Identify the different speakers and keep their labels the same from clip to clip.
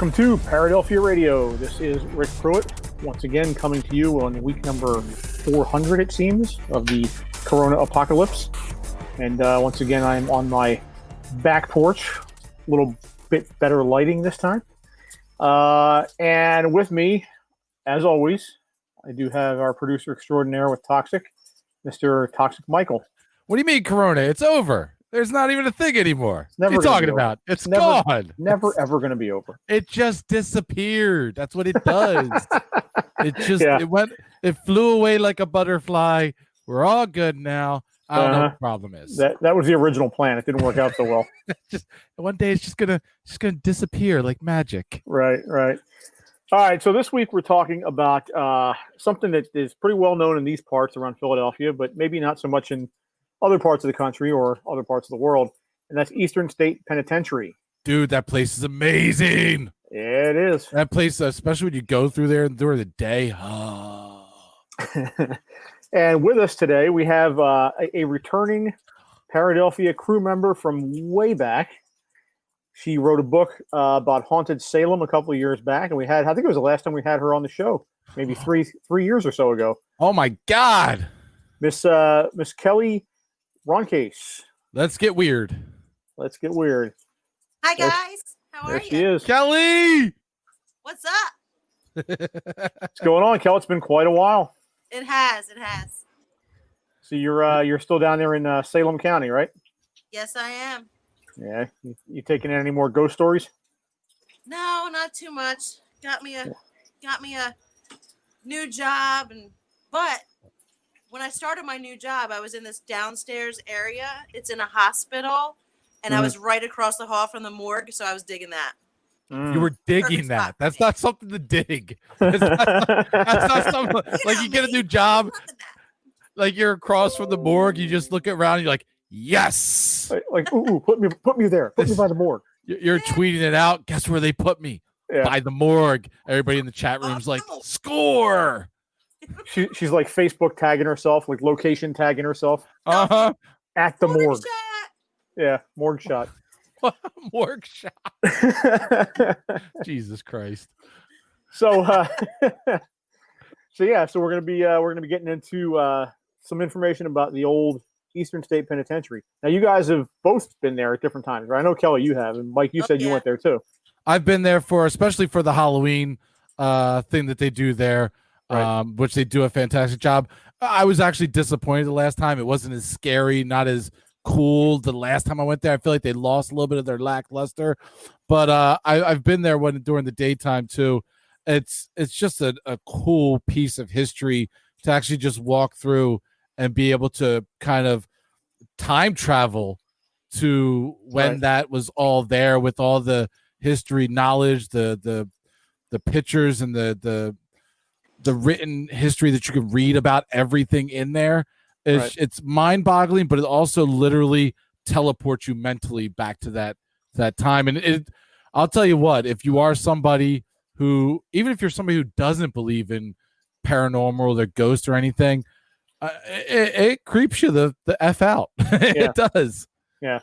Speaker 1: Welcome to Paradelphia Radio. This is Rick Pruitt, once again coming to you on week number 400, it seems, of the Corona apocalypse. And once again, I'm on my back porch, a little bit better lighting this time. And with me, as always, I do have our producer extraordinaire with Toxic, Mr. Toxic Michael.
Speaker 2: What do you mean, Corona? It's over. There's not even a thing anymore. What are you talking about? It's gone.
Speaker 1: Never, ever going to be over.
Speaker 2: It just disappeared. That's what it does. It flew away like a butterfly. We're all good now. I don't know what the problem is.
Speaker 1: That was the original plan. It didn't work out so well.
Speaker 2: Just one day it's just gonna disappear like magic.
Speaker 1: Right. All right. So this week we're talking about something that is pretty well known in these parts around Philadelphia, but maybe not so much in other parts of the country or other parts of the world, and that's Eastern State Penitentiary.
Speaker 2: Dude, that place is amazing.
Speaker 1: Yeah, it is.
Speaker 2: That place, especially when you go through there during the day.
Speaker 1: And with us today, we have a returning Paradelphia crew member from way back. She wrote a book about haunted Salem a couple of years back, and I think it was the last time we had her on the show, maybe three years or so ago.
Speaker 2: Oh my God,
Speaker 1: Miss Kelly Lin.
Speaker 2: Let's get weird.
Speaker 3: Hi guys, how are you?
Speaker 1: There she is,
Speaker 2: Kelly.
Speaker 3: What's up?
Speaker 1: What's going on, Kelly? It's been quite a while.
Speaker 3: It has.
Speaker 1: So you're still down there in Salem County, right?
Speaker 3: Yes, I am.
Speaker 1: Yeah. You taking in any more ghost stories?
Speaker 3: No, not too much. Got me a new job, but when I started my new job, I was in this downstairs area. It's in a hospital, and I was right across the hall from the morgue, so I was digging that.
Speaker 2: You were digging that. That's not something to dig. That's not something like you get a new job. Like you're across from the morgue, you just look around, and you're like, yes.
Speaker 1: Like ooh, put me there. Put me by the morgue.
Speaker 2: You're tweeting it out. Guess where they put me?
Speaker 1: Yeah.
Speaker 2: By the morgue. Everybody in the chat room's like, score.
Speaker 1: She's like Facebook tagging herself, like location tagging herself. At the morgue. Yeah, morgue shot.
Speaker 2: Morgue shot. Jesus Christ.
Speaker 1: So we're gonna be getting into some information about the old Eastern State Penitentiary. Now, you guys have both been there at different times, right? I know, Kelly, you have, and Mike, you said you went there too.
Speaker 2: I've been there especially for the Halloween thing that they do there,
Speaker 1: right.
Speaker 2: Which they do a fantastic job. I was actually disappointed the last time. It wasn't as scary, not as cool the last time I went there. I feel like they lost a little bit of their lackluster, but I've been there during the daytime too. It's just a cool piece of history to actually just walk through and be able to kind of time travel to when that was all there with all the history knowledge, the pictures and the written history that you can read about everything in there. It's mind-boggling, but it also literally teleports you mentally back to that time. And I'll tell you what, if you are somebody who, even if you're somebody who doesn't believe in paranormal or the ghost or anything, it creeps you the F out. It does.
Speaker 1: Yeah.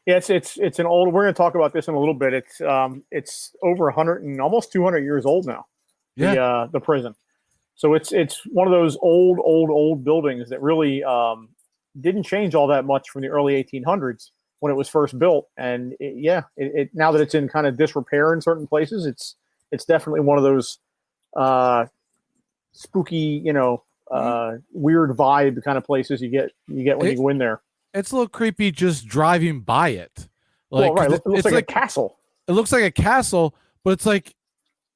Speaker 1: It's an old. We're going to talk about this in a little bit. It's over 100 and almost 200 years old now.
Speaker 2: Yeah.
Speaker 1: The prison. So it's one of those old buildings that really didn't change all that much from the early 1800s when it was first built. And now that it's in kind of disrepair in certain places, it's definitely one of those spooky, weird vibe kind of places you get when you go in there.
Speaker 2: It's a little creepy just driving by it.
Speaker 1: It looks like a castle.
Speaker 2: It looks like a castle, but it's like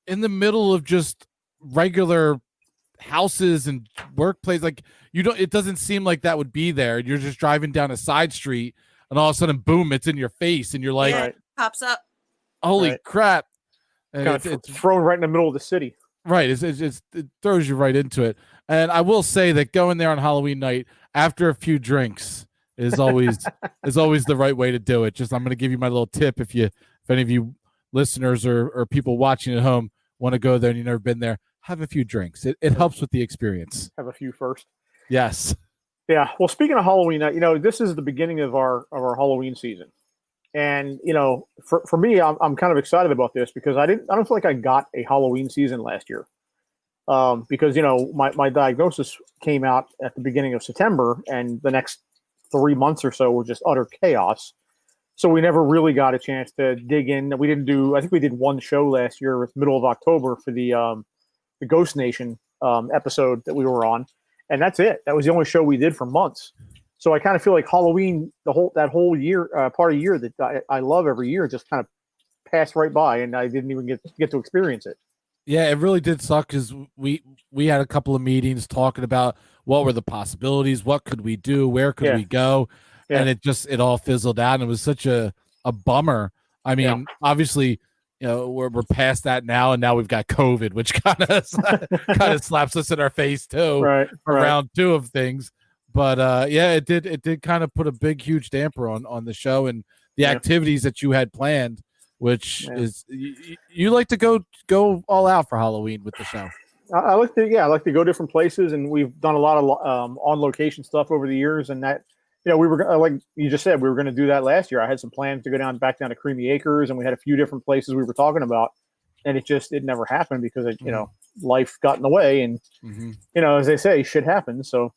Speaker 2: in the middle of just regular houses and workplace. Like it doesn't seem like that would be there. You're just driving down a side street and all of a sudden, boom, it's in your face. And you're like,
Speaker 3: it pops up.
Speaker 2: Holy crap.
Speaker 1: And it's thrown right in the middle of the city.
Speaker 2: Right. It throws you right into it. And I will say that going there on Halloween night after a few drinks is always the right way to do it. Just I'm going to give you my little tip if any of you listeners or people watching at home want to go there and you've never been there, have a few drinks. It helps with the experience.
Speaker 1: Have a few first.
Speaker 2: Yes.
Speaker 1: Yeah. Well, speaking of Halloween night, this is the beginning of our Halloween season. And for me, I'm kind of excited about this because I don't feel like I got a Halloween season last year. Because my diagnosis came out at the beginning of September, and the next 3 months or so were just utter chaos. So we never really got a chance to dig in. We didn't do. I think we did one show last year, middle of October, for the Ghost Nation episode that we were on, and that's it. That was the only show we did for months. So I kind of feel like Halloween, that whole year, part of the year that I love every year, just kind of passed right by, and I didn't even get to experience it.
Speaker 2: Yeah, it really did suck because we had a couple of meetings talking about what were the possibilities, what could we do, where could we go, and it all fizzled out. And it was such a bummer. I mean, obviously, we're past that now, and now we've got COVID, which kind of slaps us in our face too, for round 2 of things. But it did kind of put a big, huge damper on the show and the activities that you had planned. Which is you like to go all out for Halloween with the show.
Speaker 1: I like to go different places, and we've done a lot of on location stuff over the years. And that we were like you just said, we were going to do that last year. I had some plans to go back down to Creamy Acres, and we had a few different places we were talking about, and it never happened because life got in the way, and as they say, shit happens. So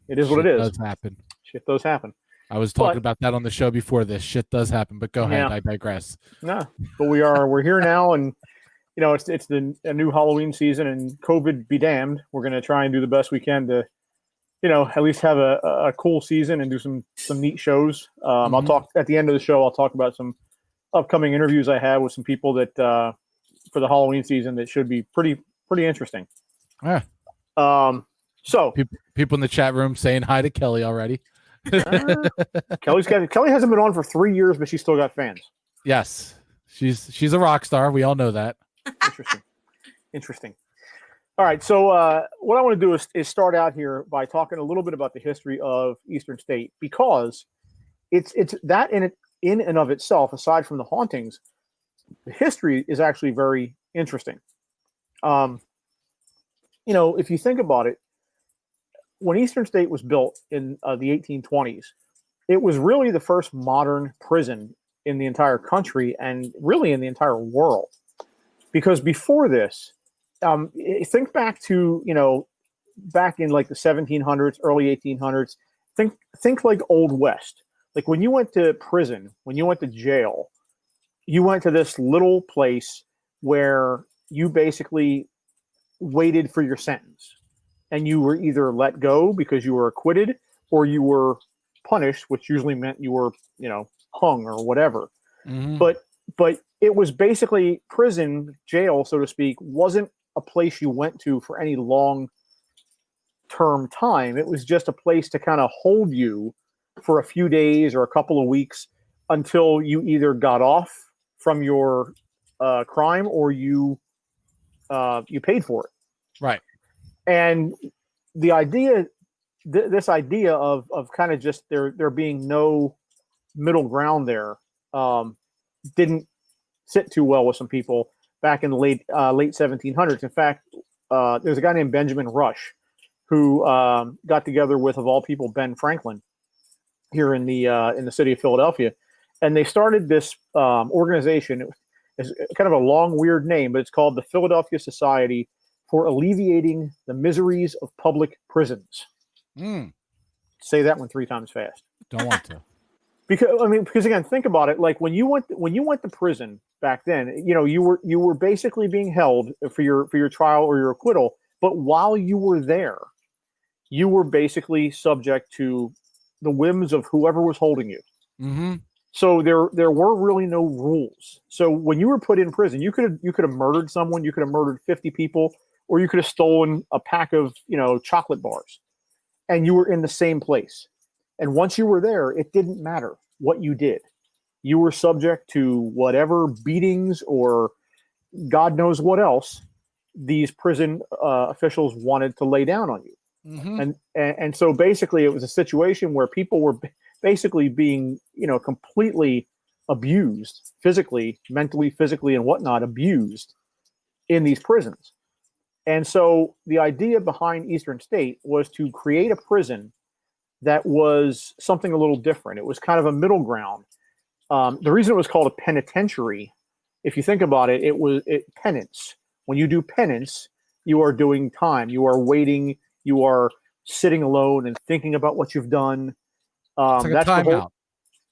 Speaker 1: it is what it is.
Speaker 2: Does happen.
Speaker 1: Shit does happen.
Speaker 2: I was talking about that on the show before this. Shit does happen, but go ahead. I digress.
Speaker 1: No, but we're here now, and it's a new Halloween season, and COVID be damned. We're going to try and do the best we can to, at least have a cool season and do some neat shows. I'll talk at the end of the show. I'll talk about some upcoming interviews I have with some people that for the Halloween season that should be pretty interesting.
Speaker 2: Yeah.
Speaker 1: So
Speaker 2: people in the chat room saying hi to Kelly already.
Speaker 1: Kelly hasn't been on for 3 years, but she's still got fans.
Speaker 2: Yes, she's a rock star. We all know that.
Speaker 1: Interesting. All right, so what I want to do is start out here by talking a little bit about the history of Eastern State, because it's that in and of itself, aside from the hauntings, the history is actually very interesting. If you think about it, when Eastern State was built in the 1820s, it was really the first modern prison in the entire country and really in the entire world. Because before this, think back to, back in like the 1700s, early 1800s, think like Old West. Like when you went to prison, when you went to jail, you went to this little place where you basically waited for your sentence. And you were either let go because you were acquitted, or you were punished, which usually meant you were, hung or whatever. But it was basically prison, jail, so to speak, wasn't a place you went to for any long-term time. It was just a place to kind of hold you for a few days or a couple of weeks until you either got off from your crime or you paid for it.
Speaker 2: Right.
Speaker 1: And the idea, this idea of kind of just there being no middle ground there, didn't sit too well with some people back in the late 1700s. In fact, there's a guy named Benjamin Rush who got together with, of all people, Ben Franklin here in the city of Philadelphia, and they started this organization. It's kind of a long, weird name, but it's called the Philadelphia Society for Alleviating the Miseries of Public Prisons. Say that one 3 times fast.
Speaker 2: Don't want to.
Speaker 1: Because again, think about it. Like when you went to prison back then, you were basically being held for your trial or your acquittal. But while you were there, you were basically subject to the whims of whoever was holding you. So there were really no rules. So when you were put in prison, you could have murdered someone, you could have murdered 50 people, or you could have stolen a pack of chocolate bars, and you were in the same place. And once you were there, it didn't matter what you did. You were subject to whatever beatings or God knows what else these prison officials wanted to lay down on you. And so basically it was a situation where people were basically being, completely abused, physically, mentally, physically, and whatnot, abused in these prisons. And so the idea behind Eastern State was to create a prison that was something a little different. It was kind of a middle ground. The reason it was called a penitentiary, if you think about it, it penance. When you do penance, you are doing time. You are waiting. You are sitting alone and thinking about what you've done.
Speaker 2: It's like a timeout.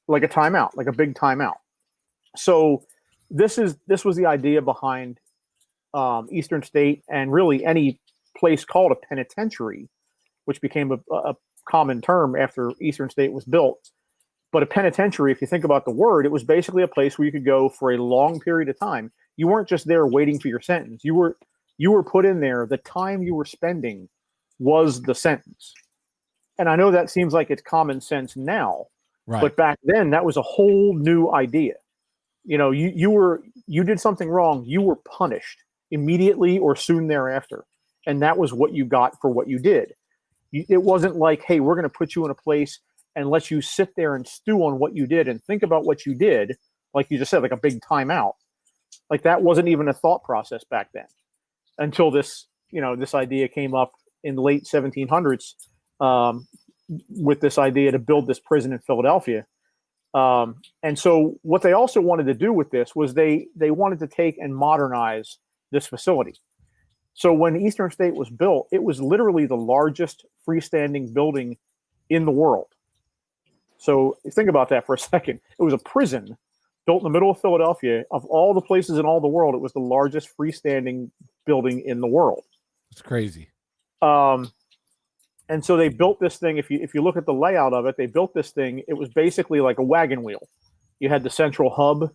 Speaker 1: Like a timeout, like a big timeout. So this was the idea behind Eastern State, and really any place called a penitentiary, which became a common term after Eastern State was built. But a penitentiary, if you think about the word, it was basically a place where you could go for a long period of time. You weren't just there waiting for your sentence. You were put in there. The time you were spending was the sentence. And I know that seems like it's common sense now,
Speaker 2: Right.
Speaker 1: but back then that was a whole new idea. You did something wrong, you were punished immediately or soon thereafter, and that was what you got for what you did. It wasn't like, hey, we're going to put you in a place and let you sit there and stew on what you did and think about what you did, like you just said, like a big timeout. Like that wasn't even a thought process back then, until this idea came up in the late 1700s, with this idea to build this prison in Philadelphia. And so what they also wanted to do with this was they wanted to take and modernize this facility. So when Eastern State was built, it was literally the largest freestanding building in the world. So think about that for a second. It was a prison built in the middle of Philadelphia. Of all the places in all the world, it was the largest freestanding building in the world.
Speaker 2: It's crazy.
Speaker 1: And so they built this thing. If you look at the layout of it, they built this thing. It was basically like a wagon wheel. You had the central hub,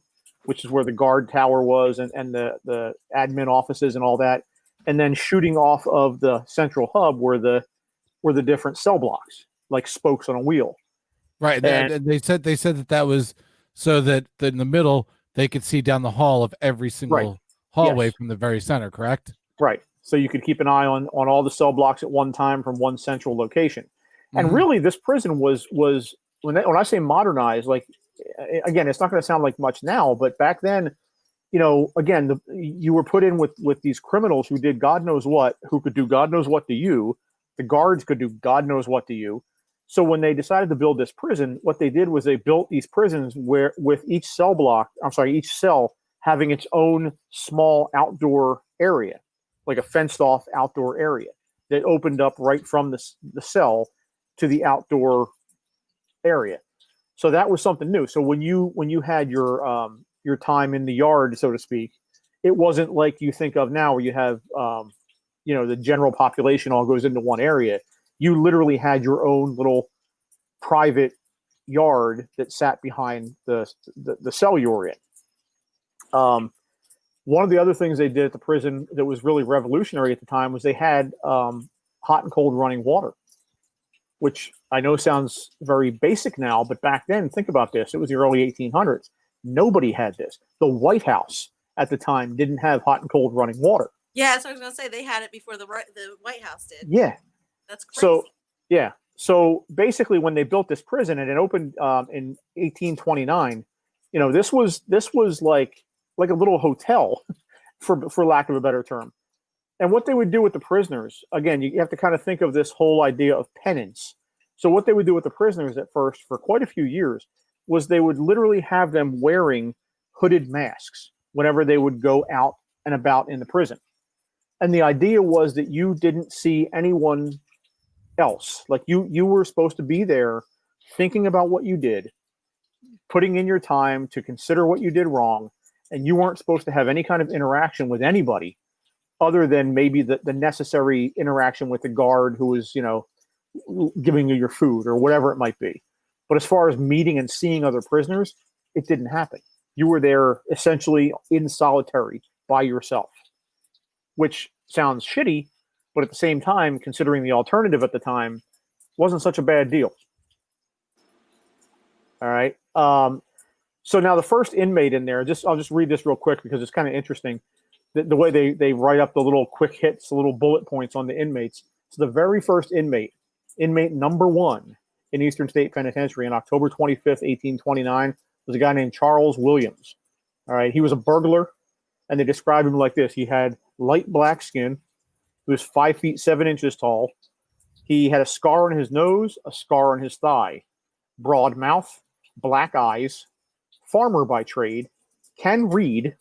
Speaker 1: which is where the guard tower was, and the admin offices and all that. And then shooting off of the central hub were the different cell blocks, like spokes on a wheel.
Speaker 2: Right. And they said that was so that in the middle they could see down the hall of every single hallway from the very center. Correct.
Speaker 1: Right. So you could keep an eye on all the cell blocks at one time from one central location. And really, this prison was when I say modernized, like, again, it's not going to sound like much now, but back then, again, you were put in with these criminals who did God knows what, who could do God knows what to you. The guards could do God knows what to you. So when they decided to build this prison, what they did was they built these prisons where with each cell having its own small outdoor area, like a fenced off outdoor area that opened up right from the cell to the outdoor area. So that was something new. So when you had your time in the yard, so to speak, it wasn't like you think of now where you have the general population all goes into one area. You literally had your own little private yard that sat behind the cell you were in. One of the other things they did at the prison that was really revolutionary at the time was they had hot and cold running water, which I know sounds very basic now, but back then, think about this. It was the early 1800s. Nobody had this. The White House at the time didn't have hot and cold running water.
Speaker 3: Yeah, that's what I was going to say. They had it before the White House did.
Speaker 1: Yeah.
Speaker 3: That's crazy.
Speaker 1: So basically, when they built this prison and it opened in 1829, this was like a little hotel, for lack of a better term. And what they would do with the prisoners, again, you have to kind of think of this whole idea of penance. So what they would do with the prisoners at first, for quite a few years, was they would literally have them wearing hooded masks whenever they would go out and about in the prison. And the idea was that you didn't see anyone else. Like you were supposed to be there thinking about what you did, putting in your time to consider what you did wrong, and you weren't supposed to have any kind of interaction with anybody other than maybe the necessary interaction with the guard who was, giving you your food or whatever it might be. But as far as meeting and seeing other prisoners, it didn't happen. You were there essentially in solitary by yourself, which sounds shitty, but at the same time, considering the alternative at the time, wasn't such a bad deal. All right. So now the first inmate in there, I'll just read this real quick because it's kind of interesting. The way they write up the little quick hits, the little bullet points on the inmates. So the very first inmate number 1 in Eastern State Penitentiary on October 25th, 1829, was a guy named Charles Williams. All right. He was a burglar, and they described him like this. He had light black skin. He was 5 feet 7 inches tall. He had a scar on his nose, a scar on his thigh, broad mouth, black eyes, farmer by trade, can read.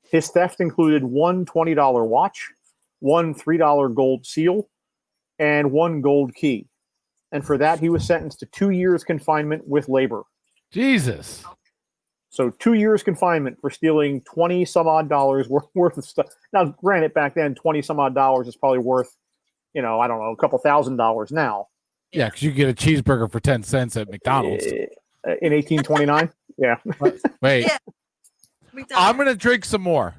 Speaker 1: His theft included one $20 watch, one $3 gold seal, and one gold key. And for that, he was sentenced to 2 years confinement with labor.
Speaker 2: Jesus.
Speaker 1: So 2 years confinement for stealing 20 some odd dollars worth of stuff. Now, granted, back then, 20 some odd dollars is probably worth, I don't know, a couple $1,000s now.
Speaker 2: Yeah, because you get a cheeseburger for 10 cents at McDonald's.
Speaker 1: In 1829? Yeah.
Speaker 2: Wait.
Speaker 3: Yeah.
Speaker 2: I'm going to drink some more.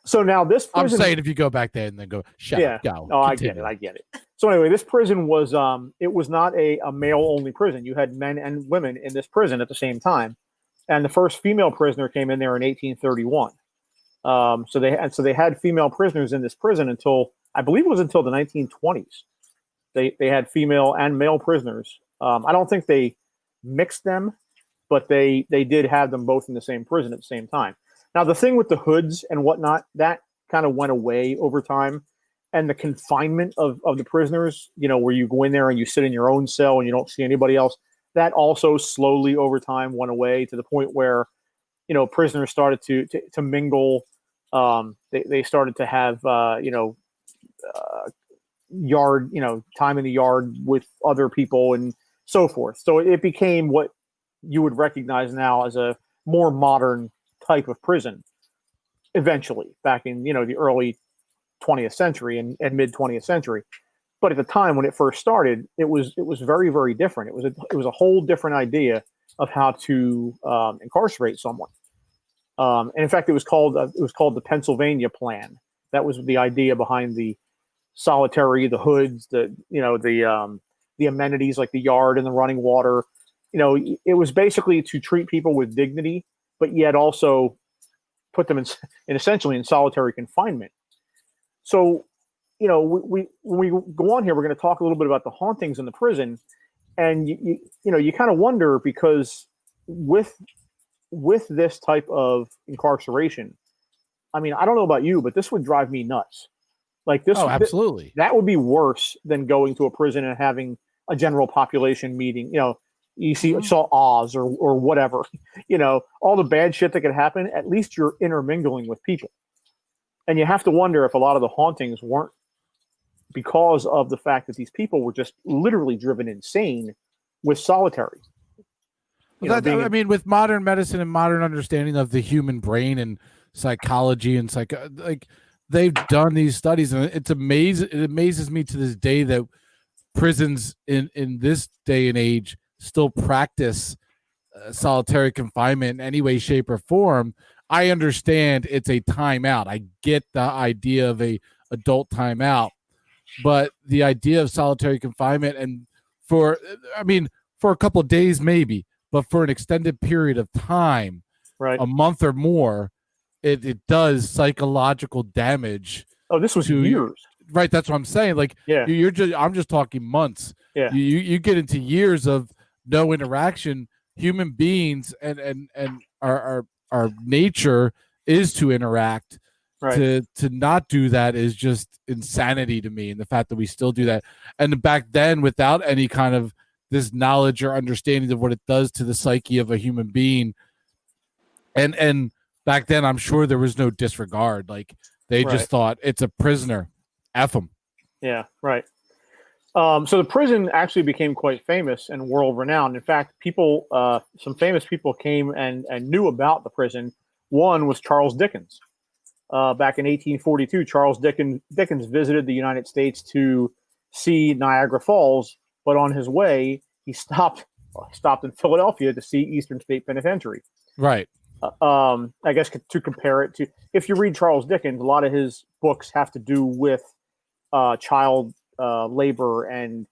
Speaker 1: So now this prison,
Speaker 2: I'm saying if you go back there and then go, shut up, go.
Speaker 1: Oh,
Speaker 2: Continue.
Speaker 1: I get it. So anyway, this prison was, it was not a male-only prison. You had men and women in this prison at the same time. And the first female prisoner came in there in 1831. So they had female prisoners in this prison until, I believe it was until the 1920s. They had female and male prisoners. I don't think they mixed them, but they did have them both in the same prison at the same time. Now, the thing with the hoods and whatnot, that kind of went away over time. And the confinement of the prisoners, where you go in there and you sit in your own cell and you don't see anybody else, that also slowly over time went away to the point where, prisoners started to mingle. They started to have, yard, time in the yard with other people and so forth. So it became what you would recognize now as a more modern type of prison eventually back in, the early 20th century and mid 20th century. But at the time when it first started, it was very, very different. It was a whole different idea of how to incarcerate someone. And in fact, it was called the Pennsylvania Plan. That was the idea behind the solitary, the hoods, the amenities like the yard and the running water. It was basically to treat people with dignity, but yet also put them in essentially in solitary confinement. So, when we go on here, we're going to talk a little bit about the hauntings in the prison, and you kind of wonder because with this type of incarceration, I mean, I don't know about you, but this would drive me nuts. Like this,
Speaker 2: oh, absolutely,
Speaker 1: that would be worse than going to a prison and having a general population meeting. You saw Oz or whatever. All the bad shit that could happen. At least you're intermingling with people. And you have to wonder if a lot of the hauntings weren't because of the fact that these people were just literally driven insane with solitary.
Speaker 2: With modern medicine and modern understanding of the human brain and psychology and they've done these studies, and it amazes me to this day that prisons in this day and age still practice solitary confinement in any way, shape, or form. I understand it's a timeout. I get the idea of a adult timeout, but the idea of solitary confinement and for a couple of days maybe, but for an extended period of time,
Speaker 1: right,
Speaker 2: a month or more, it does psychological damage.
Speaker 1: Oh, this was years.
Speaker 2: Right, that's what I'm saying. Like,
Speaker 1: yeah,
Speaker 2: I'm just talking months.
Speaker 1: Yeah,
Speaker 2: you get into years of no interaction. Human beings and our nature is to interact.
Speaker 1: Right.
Speaker 2: To not do that is just insanity to me, and the fact that we still do that. And back then, without any kind of this knowledge or understanding of what it does to the psyche of a human being, and back then, I'm sure there was no disregard. Like they just thought it's a prisoner, F them.
Speaker 1: Yeah, right. So the prison actually became quite famous and world renowned. In fact, some famous people came and knew about the prison. One was Charles Dickens. Back in 1842, Charles Dickens visited the United States to see Niagara Falls, but on his way, he stopped in Philadelphia to see Eastern State Penitentiary.
Speaker 2: Right.
Speaker 1: I guess to compare it to, if you read Charles Dickens, a lot of his books have to do with child labor and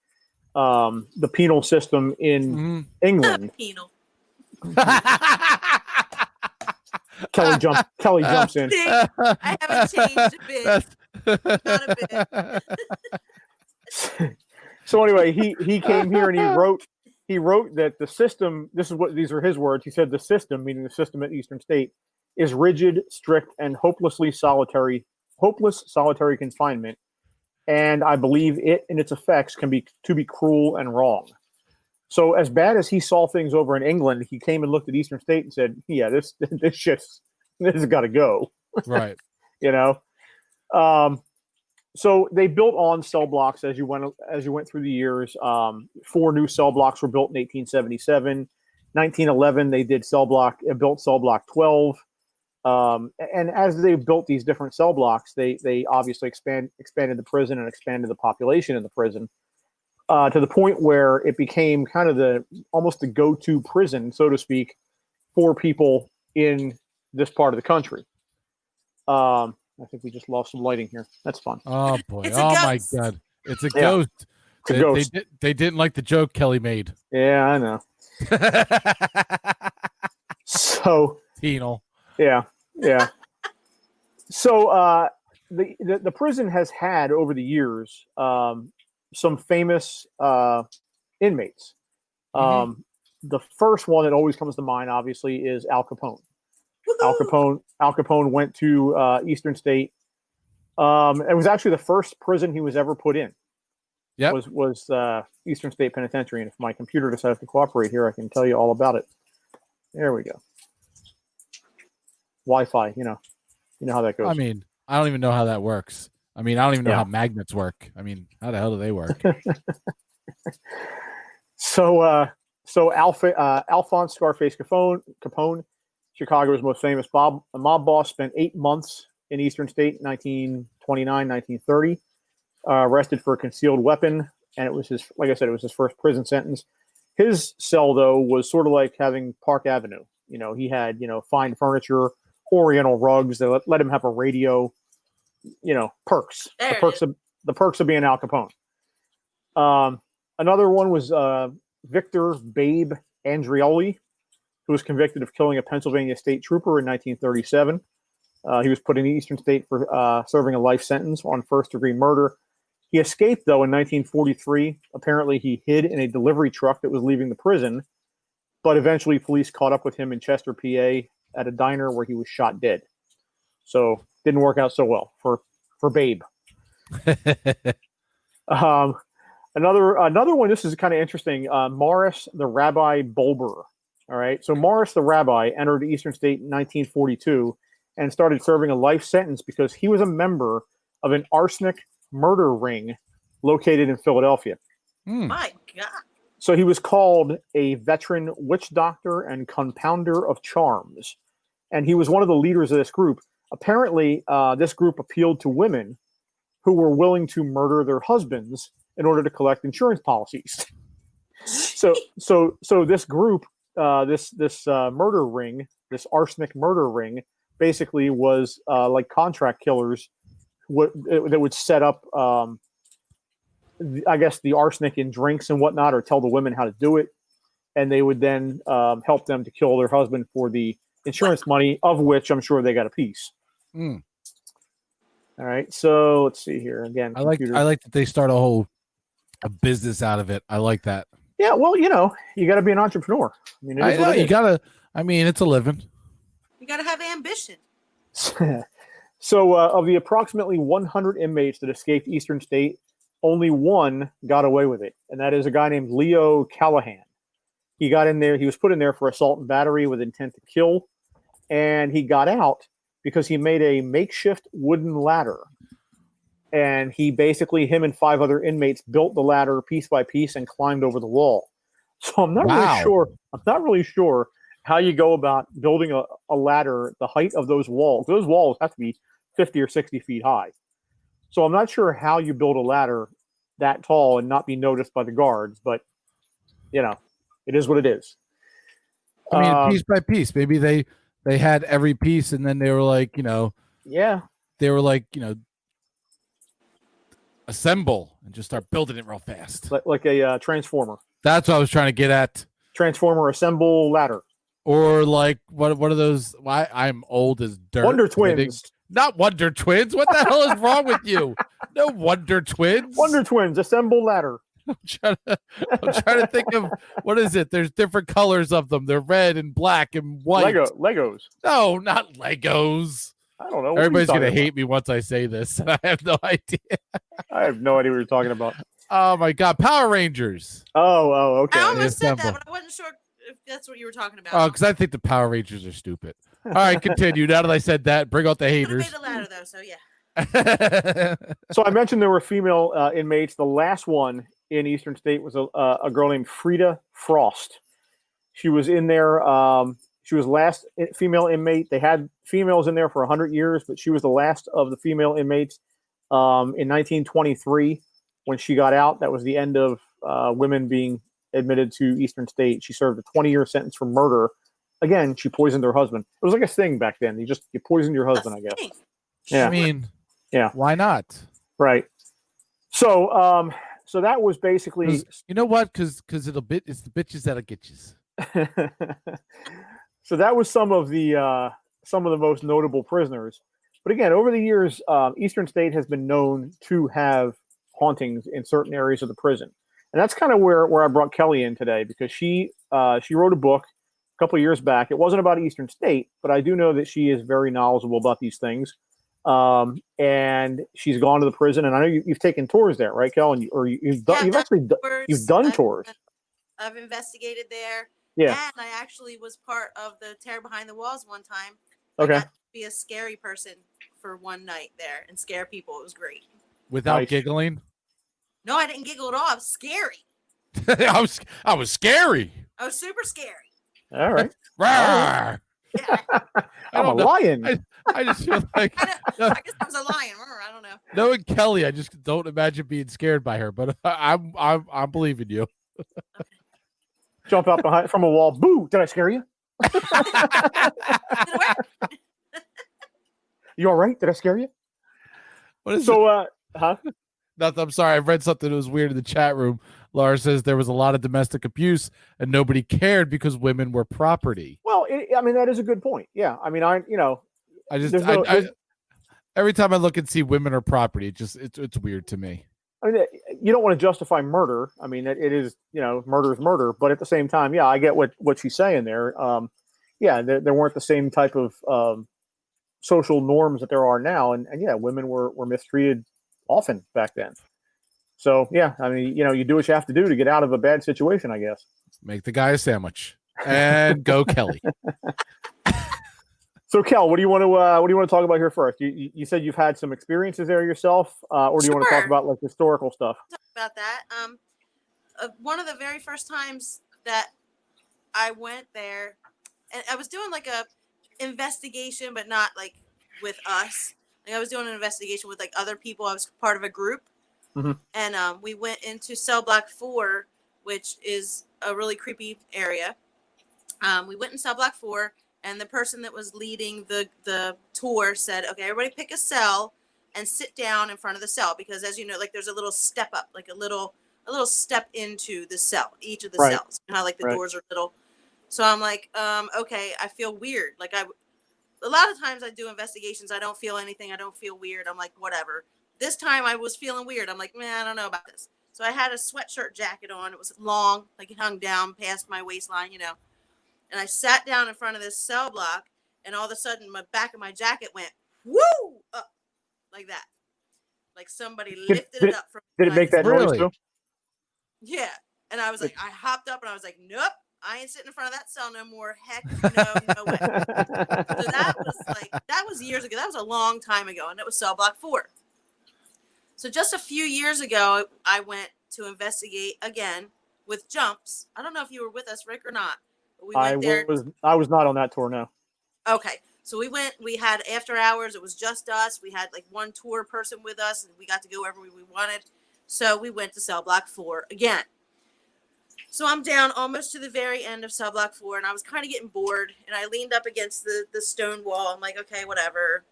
Speaker 1: the penal system in England.
Speaker 3: Penal.
Speaker 1: Kelly jumps in.
Speaker 3: I haven't changed a bit. Not a bit.
Speaker 1: So anyway, he came here and he wrote that the system, these are his words. He said the system, meaning the system at Eastern State, is rigid, strict, and hopeless solitary confinement. And I believe it and its effects can be cruel and wrong. So as bad as he saw things over in England, he came and looked at Eastern State and said, "Yeah, this has got to go."
Speaker 2: Right.
Speaker 1: You know. So they built on cell blocks as you went through the years. 4 new cell blocks were built in 1877. 1911, they built cell block 12. And as they built these different cell blocks, they obviously expanded the prison and expanded the population in the prison to the point where it became kind of almost the go-to prison, so to speak, for people in this part of the country. I think we just lost some lighting here. That's fun.
Speaker 2: Oh boy!
Speaker 3: It's a
Speaker 2: Oh my
Speaker 3: ghost.
Speaker 2: God! It's a ghost.
Speaker 1: It's a ghost.
Speaker 2: They didn't like the joke Kelly made.
Speaker 1: Yeah, I know. So
Speaker 2: penal.
Speaker 1: Yeah. So the prison has had over the years some famous inmates. The first one that always comes to mind, obviously, is Al Capone. Al Capone went to Eastern State. It was actually the first prison he was ever put in.
Speaker 2: Yeah,
Speaker 1: was Eastern State Penitentiary, and if my computer decides to cooperate here, I can tell you all about it. There we go. Wi-Fi, you know how that goes.
Speaker 2: I mean, I don't even know how that works. I mean, I don't even know how magnets work. I mean, how the hell do they work?
Speaker 1: So Alphonse Scarface Capone, Chicago's most famous mob boss, spent 8 months in Eastern State, 1929, 1930, arrested for a concealed weapon. And it was like I said, it was his first prison sentence. His cell, though, was sort of like having Park Avenue. He had, fine furniture, Oriental rugs. They let him have a radio, perks. The perks of being Al Capone. Another one was Victor Babe Andreoli, who was convicted of killing a Pennsylvania state trooper in 1937. He was put in Eastern State for serving a life sentence on first-degree murder. He escaped, though, in 1943. Apparently, he hid in a delivery truck that was leaving the prison, but eventually police caught up with him in Chester, PA, at a diner where he was shot dead. So, didn't work out so well for Babe. Another one, this is kind of interesting, Morris the Rabbi Bulber. All right, so Morris the Rabbi entered Eastern State in 1942 and started serving a life sentence because he was a member of an arsenic murder ring located in Philadelphia.
Speaker 3: My God.
Speaker 1: So he was called a veteran witch doctor and compounder of charms. And he was one of the leaders of this group. Apparently, this group appealed to women who were willing to murder their husbands in order to collect insurance policies. So this group, this murder ring, this arsenic murder ring, basically was like contract killers that would set up, I guess, the arsenic in drinks and whatnot, or tell the women how to do it, and they would then help them to kill their husband for the insurance money, of which I'm sure they got a piece. All right, so let's see here again.
Speaker 2: I like that they start a business out of it. I like that.
Speaker 1: Yeah, well, you got to be an entrepreneur. I mean, you
Speaker 2: gotta. I mean, it's a living.
Speaker 3: You got to have ambition.
Speaker 1: So, of the approximately 100 inmates that escaped Eastern State, only one got away with it, and that is a guy named Leo Callahan. He got in there. He was put in there for assault and battery with intent to kill, and he got out because he made a makeshift wooden ladder. And him and 5 other inmates built the ladder piece by piece and climbed over the wall. So I'm not really sure how you go about building a ladder the height of those walls. Those walls have to be 50 or 60 feet high. So I'm not sure how you build a ladder that tall and not be noticed by the guards, but it is what it is.
Speaker 2: I mean, piece by piece. Maybe they had every piece, and then they were like, they were like, assemble and just start building it real fast,
Speaker 1: like a transformer.
Speaker 2: That's what I was trying to get at.
Speaker 1: Transformer, assemble, ladder.
Speaker 2: Or like what are those? Why I'm old as dirt.
Speaker 1: Wonder Twins.
Speaker 2: Not Wonder Twins. What the hell is wrong with you? No Wonder Twins.
Speaker 1: Wonder Twins, assemble ladder.
Speaker 2: I'm trying to think of what is it? There's different colors of them. They're red and black and white.
Speaker 1: Legos.
Speaker 2: No, not Legos.
Speaker 1: I don't know.
Speaker 2: Everybody's gonna hate me once I say this, and I have no idea.
Speaker 1: I have no idea what you're talking about.
Speaker 2: Oh my God, Power Rangers.
Speaker 1: Okay.
Speaker 3: I almost said that,
Speaker 2: Assemble.
Speaker 3: but I wasn't sure if that's what you were talking about.
Speaker 2: Oh, because I think the Power Rangers are stupid. All right, continue. Now that I said that, bring out the
Speaker 3: Could have made
Speaker 2: haters.
Speaker 3: the ladder though, so yeah.
Speaker 1: So I mentioned there were female inmates. The last one in Eastern State was a girl named Frida Frost. She was in there. She was last female inmate. They had females in there for 100 years, but she was the last of the female inmates in 1923 when she got out. That was the end of women being admitted to Eastern State. She served a 20-year sentence for murder. Again, she poisoned her husband. It was like a thing back then. You poisoned your husband, I guess. Yeah.
Speaker 2: I mean,
Speaker 1: yeah.
Speaker 2: Why not?
Speaker 1: Right. So, so that was basically.
Speaker 2: You know what? Because it's the bitches that'll get you.
Speaker 1: So that was some of the most notable prisoners. But again, over the years, Eastern State has been known to have hauntings in certain areas of the prison, and that's kind of where I brought Kelly in today, because she wrote a book a couple of years back. It wasn't about Eastern State, but I do know that she is very knowledgeable about these things. And she's gone to the prison, and I know you've taken tours there, right, Kel? You've done tours.
Speaker 3: I've investigated there.
Speaker 1: Yeah.
Speaker 3: And I actually was part of the Terror Behind the Walls one time.
Speaker 1: Okay.
Speaker 3: I got to be a scary person for one night there and scare people. It was great.
Speaker 2: Without giggling?
Speaker 3: No, I didn't giggle at all. I was scary.
Speaker 2: I was scary.
Speaker 3: I was super scary.
Speaker 1: All right.
Speaker 3: Yeah.
Speaker 1: I'm a lion.
Speaker 2: I just feel like
Speaker 3: I guess I was a lion. I don't know.
Speaker 2: Knowing Kelly, I just don't imagine being scared by her. But I'm believing you.
Speaker 1: Jump out behind from a wall. Boo! Did I scare you? You all right? Did I scare you?
Speaker 2: What is
Speaker 1: so? Huh?
Speaker 2: Nothing. I'm sorry. I read something that was weird in the chat room. Laura says there was a lot of domestic abuse and nobody cared because women were property.
Speaker 1: Well, I mean, that is a good point. Yeah. I mean,
Speaker 2: every time I look and see women are property, it's weird to me.
Speaker 1: I mean, you don't want to justify murder. I mean, it is, murder is murder. But at the same time, yeah, I get what she's saying there. Yeah, there weren't the same type of social norms that there are now. And yeah, women were mistreated often back then. So, yeah, I mean, you do what you have to do to get out of a bad situation, I guess.
Speaker 2: Make the guy a sandwich and go Kelly.
Speaker 1: So, Kel, what do you want to talk about here first? You said you've had some experiences there yourself, or do you want to talk about like historical stuff?
Speaker 3: Talk about that. One of the very first times that I went there, and I was doing like a investigation, but not like with us. Like I was doing an investigation with like other people. I was part of a group, and we went into cell block 4, which is a really creepy area. We went in cell block 4. And the person that was leading the tour said, okay, everybody pick a cell and sit down in front of the cell. Because as you know, like there's a little step up, like a little step into the cell, each of the cells. You know how like the doors are little. So I'm like, okay, I feel weird. Like a lot of times I do investigations. I don't feel anything. I don't feel weird. I'm like, whatever. This time I was feeling weird. I'm like, man, I don't know about this. So I had a sweatshirt jacket on. It was long, like it hung down past my waistline, And I sat down in front of this cell block, and all of a sudden, my back of my jacket went woo up like that, like somebody lifted it up from.
Speaker 1: Did it make that noise too?
Speaker 3: Yeah, and I was like, I hopped up, and I was like, nope, I ain't sitting in front of that cell no more. Heck, no way. So that was years ago. That was a long time ago, and it was cell block 4. So just a few years ago, I went to investigate again with jumps. I don't know if you were with us, Rick, or not.
Speaker 1: I was not on that tour, no.
Speaker 3: Okay. So we had after hours. It was just us. We had like one tour person with us, and we got to go wherever we wanted. So we went to cell block 4 again. So I'm down almost to the very end of cell block 4, and I was kind of getting bored, and I leaned up against the stone wall. I'm like, okay, whatever.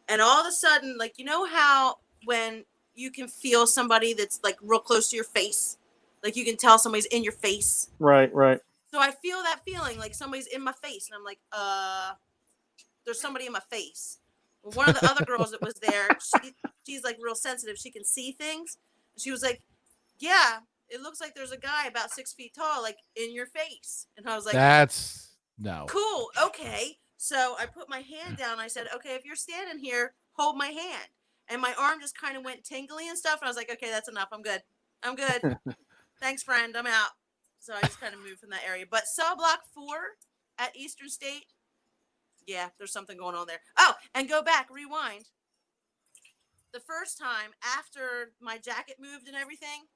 Speaker 3: And all of a sudden, like, you know how when you can feel somebody that's like real close to your face, like you can tell somebody's in your face.
Speaker 1: Right.
Speaker 3: So I feel that feeling like somebody's in my face, and I'm like, there's somebody in my face. Well, one of the other girls that was there, she's like real sensitive. She can see things. She was like, yeah, it looks like there's a guy about 6 feet tall, like in your face. And I was like,
Speaker 2: that's no.
Speaker 3: Cool. Okay. So I put my hand down. I said, okay, if you're standing here, hold my hand. And my arm just kind of went tingly and stuff. And I was like, okay, that's enough. I'm good. I'm good. Thanks, friend. I'm out. So I just kind of moved from that area. But cell block 4 at Eastern State, yeah, there's something going on there. Oh, and go back, rewind. The first time after my jacket moved and everything,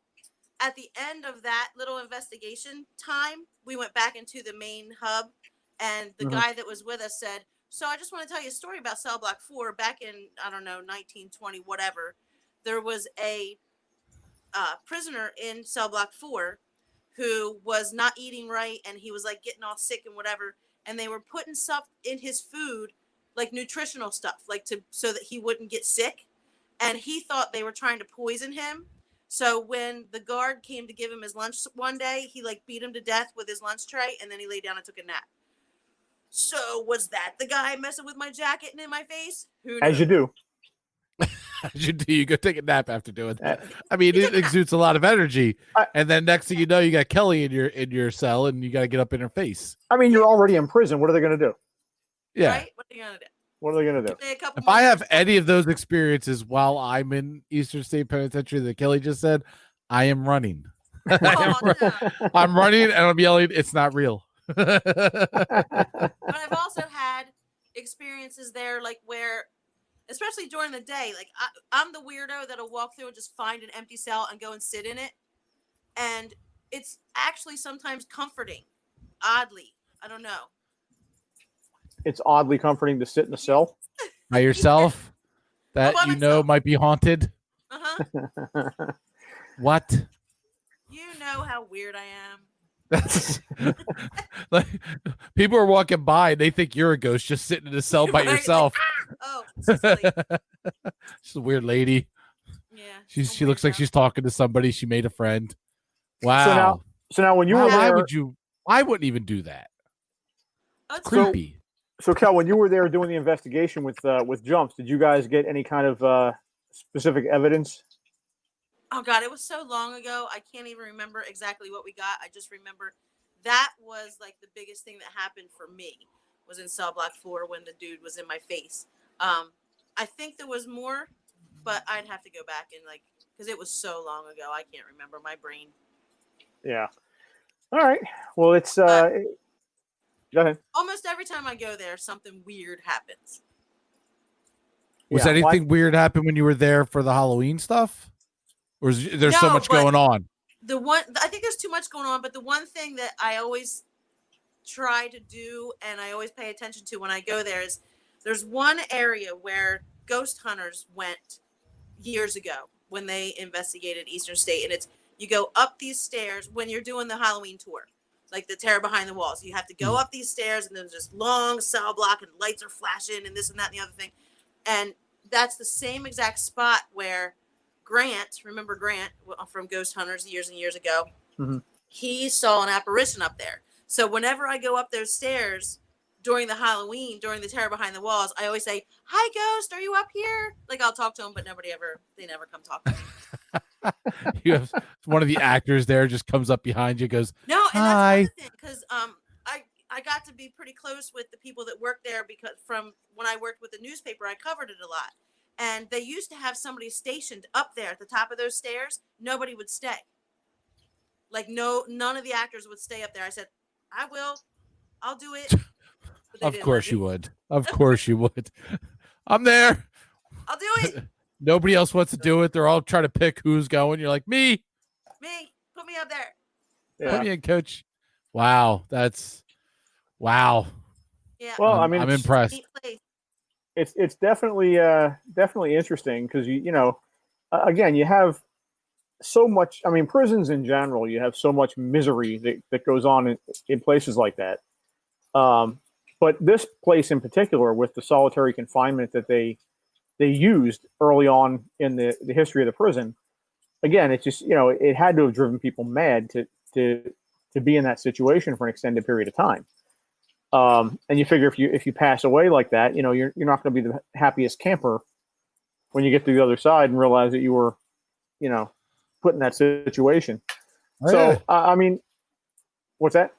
Speaker 3: at the end of that little investigation time, we went back into the main hub, and the guy that was with us said, so I just want to tell you a story about cell block 4. Back in, I don't know, 1920, whatever, there was a prisoner in cell block 4 who was not eating right, and he was like getting all sick and whatever, and they were putting stuff in his food, like nutritional stuff, like so that he wouldn't get sick, and he thought they were trying to poison him. So when the guard came to give him his lunch one day, he like beat him to death with his lunch tray, and then he laid down and took a nap. So was that the guy messing with my jacket and in my face? Who knows?
Speaker 1: As you do.
Speaker 2: As you do, you go take a nap after doing that. I mean, it exudes a lot of energy, and then next thing you know, you got Kelly in your cell, and you got to get up in her face.
Speaker 1: I mean, you're already in prison. What are they going to do?
Speaker 2: Yeah.
Speaker 3: Right? What are you gonna do?
Speaker 1: What are they going to do?
Speaker 2: If I have any of those experiences while I'm in Eastern State Penitentiary that Kelly just said, I am running. I'm running, and I'm yelling, it's not real.
Speaker 3: But I've also had experiences there, like where, especially during the day, like I'm the weirdo that'll walk through and just find an empty cell and go and sit in it, and it's actually sometimes comforting. Oddly, I don't know.
Speaker 1: It's oddly comforting to sit in a cell
Speaker 2: by yourself that you know might be haunted. What?
Speaker 3: You know how weird I am.
Speaker 2: That's like people are walking by and they think you're a ghost just sitting in a cell by yourself.
Speaker 3: Like, oh,
Speaker 2: she's a weird lady.
Speaker 3: Yeah,
Speaker 2: she looks like she's talking to somebody. She made a friend. Wow.
Speaker 1: So now when you were
Speaker 2: why
Speaker 1: there,
Speaker 2: would you? I wouldn't even do that.
Speaker 3: That's
Speaker 2: creepy.
Speaker 1: So Kel, when you were there doing the investigation with Jumps, did you guys get any kind of specific evidence?
Speaker 3: Oh God, it was so long ago. I can't even remember exactly what we got. I just remember that was like the biggest thing that happened for me was in cell block 4 when the dude was in my face. I think there was more, but I'd have to go back and because it was so long ago. I can't remember. My brain.
Speaker 1: Yeah. All right. Well, it's go ahead.
Speaker 3: Almost every time I go there, something weird happens.
Speaker 2: Was anything weird happen when you were there for the Halloween stuff? Or is there so much going on?
Speaker 3: I think there's too much going on, but the one thing that I always try to do and I always pay attention to when I go there is there's one area where ghost hunters went years ago when they investigated Eastern State, and it's you go up these stairs when you're doing the Halloween tour, like the terror behind the walls. You have to go up these stairs, and there's this long cell block, and lights are flashing, and this and that and the other thing, and that's the same exact spot where Grant, remember Grant from Ghost Hunters years and years ago, he saw an apparition up there. So whenever I go up those stairs during the Halloween, during the terror behind the walls, I always say, "Hi, ghost, are you up here?" Like I'll talk to him, but they never come talk to me.
Speaker 2: You have one of the actors there just comes up behind you, goes,
Speaker 3: "No," and
Speaker 2: hi.
Speaker 3: that's another thing because I got to be pretty close with the people that work there because from when I worked with the newspaper, I covered it a lot. And they used to have somebody stationed up there at the top of those stairs. Nobody would stay. None of the actors would stay up there. I said, I will. I'll do it.
Speaker 2: Of course you would. Of course you would. I'm there.
Speaker 3: I'll do it.
Speaker 2: Nobody else wants to do it. They're all trying to pick who's going. You're like, me.
Speaker 3: Put me up there.
Speaker 1: Yeah.
Speaker 2: Put me in, coach. Wow. Wow.
Speaker 3: Yeah.
Speaker 1: Well, I mean,
Speaker 2: I'm impressed.
Speaker 1: It's definitely interesting because again, you have so much. I mean, prisons in general, you have so much misery that goes on in places like that. But this place in particular, with the solitary confinement that they used early on in the history of the prison, again, it's just it had to have driven people mad to be in that situation for an extended period of time. And you figure if you pass away like that, you're not going to be the happiest camper when you get to the other side and realize that you were, put in that situation.
Speaker 2: Oh,
Speaker 1: so,
Speaker 2: yeah.
Speaker 1: I mean, what's that?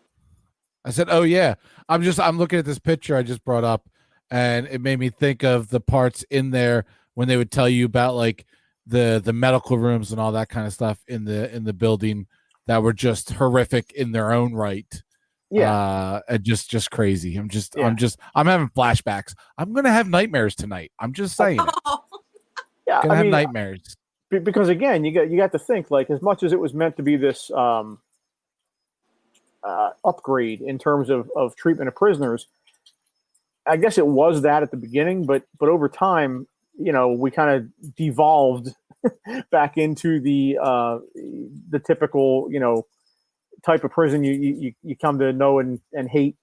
Speaker 2: I said, oh yeah, I'm looking at this picture I just brought up, and it made me think of the parts in there when they would tell you about the medical rooms and all that kind of stuff in the building that were just horrific in their own right. And just crazy. I'm having flashbacks. I'm gonna have nightmares tonight. I'm just saying it.
Speaker 1: Yeah,
Speaker 2: Gonna have nightmares.
Speaker 1: Because again, you got to think, like, as much as it was meant to be this upgrade in terms of treatment of prisoners, I guess it was that at the beginning, but over time, we kind of devolved back into the typical, type of prison you come to know and hate